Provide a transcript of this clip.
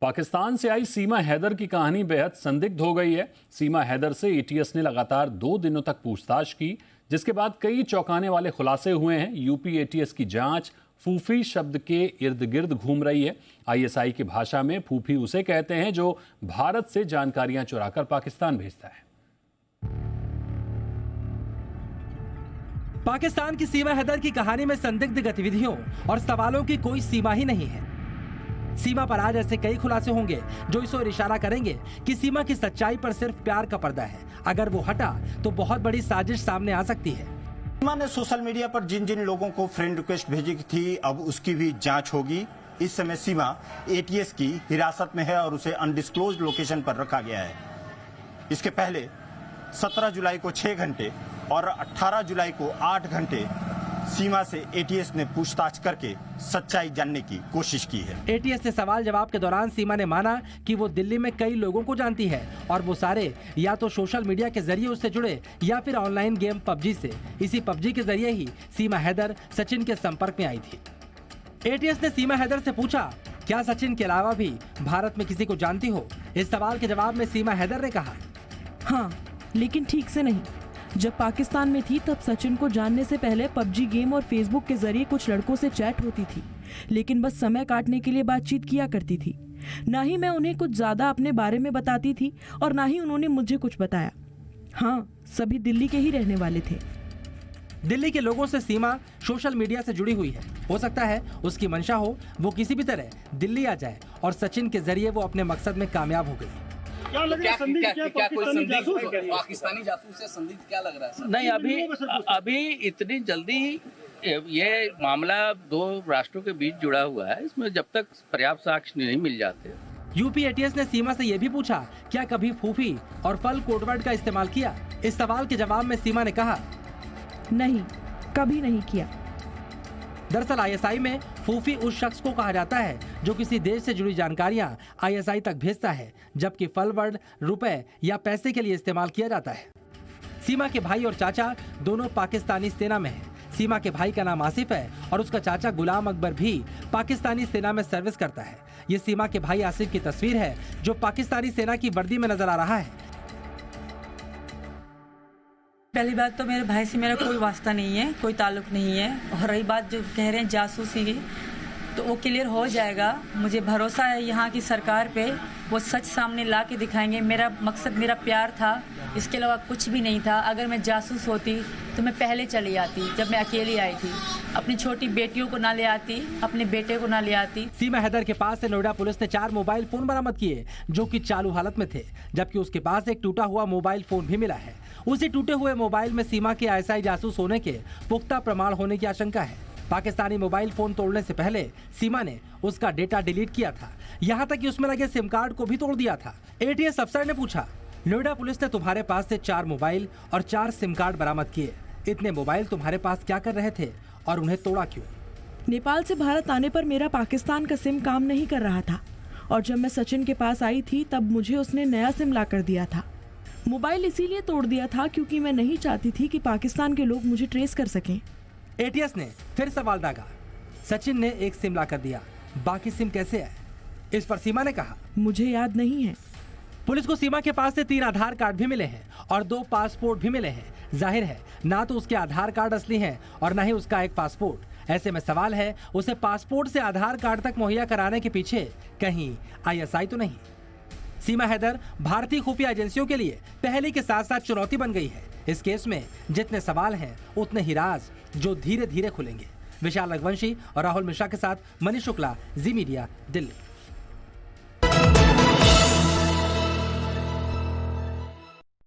पाकिस्तान से आई सीमा हैदर की कहानी बेहद संदिग्ध हो गई है। सीमा हैदर से एटीएस ने लगातार 2 दिनों तक पूछताछ की, जिसके बाद कई चौंकाने वाले खुलासे हुए हैं। यूपी एटीएस की जांच फूफी शब्द के इर्द गिर्द घूम रही है। आईएसआई की भाषा में फूफी उसे कहते हैं जो भारत से जानकारियां चुराकर पाकिस्तान भेजता है। पाकिस्तान की सीमा हैदर की कहानी में संदिग्ध गतिविधियों और सवालों की कोई सीमा ही नहीं है। सीमा पर आज ऐसे कई खुलासे होंगे जो इस ओर इशारा करेंगे कि सीमा की सच्चाई पर सिर्फ प्यार का पर्दा है। अगर वो हटा तो बहुत बड़ी साजिश सामने आ सकती है। सीमा ने सोशल मीडिया पर जिन जिन लोगों को फ्रेंड रिक्वेस्ट भेजी थी, अब उसकी भी जांच होगी। इस समय सीमा एटीएस की हिरासत में है और उसे अनडिस्क्लोज्ड लोकेशन पर रखा गया है। इसके पहले 17 जुलाई को 6 घंटे और 18 जुलाई को 8 घंटे सीमा से एटीएस ने पूछताछ करके सच्चाई जानने की कोशिश की है। एटीएस से सवाल जवाब के दौरान सीमा ने माना कि वो दिल्ली में कई लोगों को जानती है और वो सारे या तो सोशल मीडिया के जरिए उससे जुड़े या फिर ऑनलाइन गेम पबजी से। इसी पबजी के जरिए ही सीमा हैदर सचिन के संपर्क में आई थी। एटीएस ने सीमा हैदर से पूछा, क्या सचिन के अलावा भी भारत में किसी को जानती हो? इस सवाल के जवाब में सीमा हैदर ने कहा, हाँ, लेकिन ठीक से नहीं। जब पाकिस्तान में थी तब सचिन को जानने से पहले पबजी गेम और फेसबुक के जरिए कुछ लड़कों से चैट होती थी, लेकिन बस समय काटने के लिए बातचीत किया करती थी। ना ही मैं उन्हें कुछ ज्यादा अपने बारे में बताती थी और ना ही उन्होंने मुझे कुछ बताया। हाँ, सभी दिल्ली के ही रहने वाले थे। दिल्ली के लोगों से सीमा सोशल मीडिया से जुड़ी हुई है। हो सकता है उसकी मंशा हो वो किसी भी तरह दिल्ली आ जाए और सचिन के जरिए वो अपने मकसद में कामयाब हो गई। क्या लग रहा है? क्या कोई संदिग्ध पाकिस्तानी जासूस है? संदिग्ध क्या लग रहा है? नहीं, अभी इतनी जल्दी ये मामला 2 राष्ट्रों के बीच जुड़ा हुआ है। इसमें जब तक पर्याप्त साक्ष्य नहीं मिल जाते। यूपी एटीएस ने सीमा से यह भी पूछा, क्या कभी फूफी और फल कोडवर्ड का इस्तेमाल किया? इस सवाल के जवाब में सीमा ने कहा, नहीं, कभी नहीं किया। दरअसल आईएसआई में फूफी उस शख्स को कहा जाता है जो किसी देश से जुड़ी जानकारियां आईएसआई तक भेजता है, जबकि फलवर्ड रुपए या पैसे के लिए इस्तेमाल किया जाता है। सीमा के भाई और चाचा दोनों पाकिस्तानी सेना में हैं। सीमा के भाई का नाम आसिफ है और उसका चाचा गुलाम अकबर भी पाकिस्तानी सेना में सर्विस करता है। ये सीमा के भाई आसिफ की तस्वीर है जो पाकिस्तानी सेना की वर्दी में नजर आ रहा है। पहली बात तो मेरे भाई से मेरा कोई वास्ता नहीं है, कोई ताल्लुक नहीं है। और रही बात जो कह रहे हैं जासूसी की, तो वो क्लियर हो जाएगा। मुझे भरोसा है यहाँ की सरकार पे, वो सच सामने ला के दिखाएंगे। मेरा मकसद मेरा प्यार था, इसके अलावा कुछ भी नहीं था। अगर मैं जासूस होती तो मैं पहले चली आती, जब मैं अकेली आई थी। अपनी छोटी बेटियों को ना ले आती, अपने बेटे को ना ले आती। सीमा हैदर के पास से नोएडा पुलिस ने 4 मोबाइल फोन बरामद किए जो कि चालू हालत में थे, जबकि उसके पास एक टूटा हुआ मोबाइल फोन भी मिला है। उसी टूटे हुए मोबाइल में सीमा के आईएसआई जासूस होने के पुख्ता प्रमाण होने की आशंका है। पाकिस्तानी मोबाइल फोन तोड़ने से पहले सीमा ने उसका डेटा डिलीट किया था, यहाँ तक कि उसमें लगे सिम कार्ड को भी तोड़ दिया था। एटीएस अफसर ने पूछा, नोएडा पुलिस ने तुम्हारे पास से 4 मोबाइल और 4 सिम कार्ड बरामद किए। इतने मोबाइल तुम्हारे पास क्या कर रहे थे और उन्हें तोड़ा क्यों? नेपाल से भारत आने पर मेरा पाकिस्तान का सिम काम नहीं कर रहा था और जब मैं सचिन के पास आई थी तब मुझे उसने नया सिम ला कर दिया था। मोबाइल इसीलिए तोड़ दिया था क्योंकि मैं नहीं चाहती थी कि पाकिस्तान के लोग मुझे ट्रेस कर सकें। एटीएस ने फिर सवाल दागा, सचिन ने एक सिम ला कर दिया, बाकी सिम कैसे आए? इस पर सीमा ने कहा, मुझे याद नहीं है। पुलिस को सीमा के पास से 3 आधार कार्ड भी मिले हैं और 2 पासपोर्ट भी मिले हैं। जाहिर है ना तो उसके आधार कार्ड असली हैं और ना ही उसका एक पासपोर्ट। ऐसे में सवाल है, उसे पासपोर्ट से आधार कार्ड तक मुहैया कराने के पीछे कहीं आईएसआई तो नहीं? सीमा हैदर भारतीय खुफिया एजेंसियों के लिए पहले के साथ साथ चुनौती बन गई है। इस केस में जितने सवाल हैं उतने ही राज जो धीरे धीरे खुलेंगे। विशाल रघुवंशी और राहुल मिश्रा के साथ मनीष शुक्ला, जी मीडिया, दिल्ली।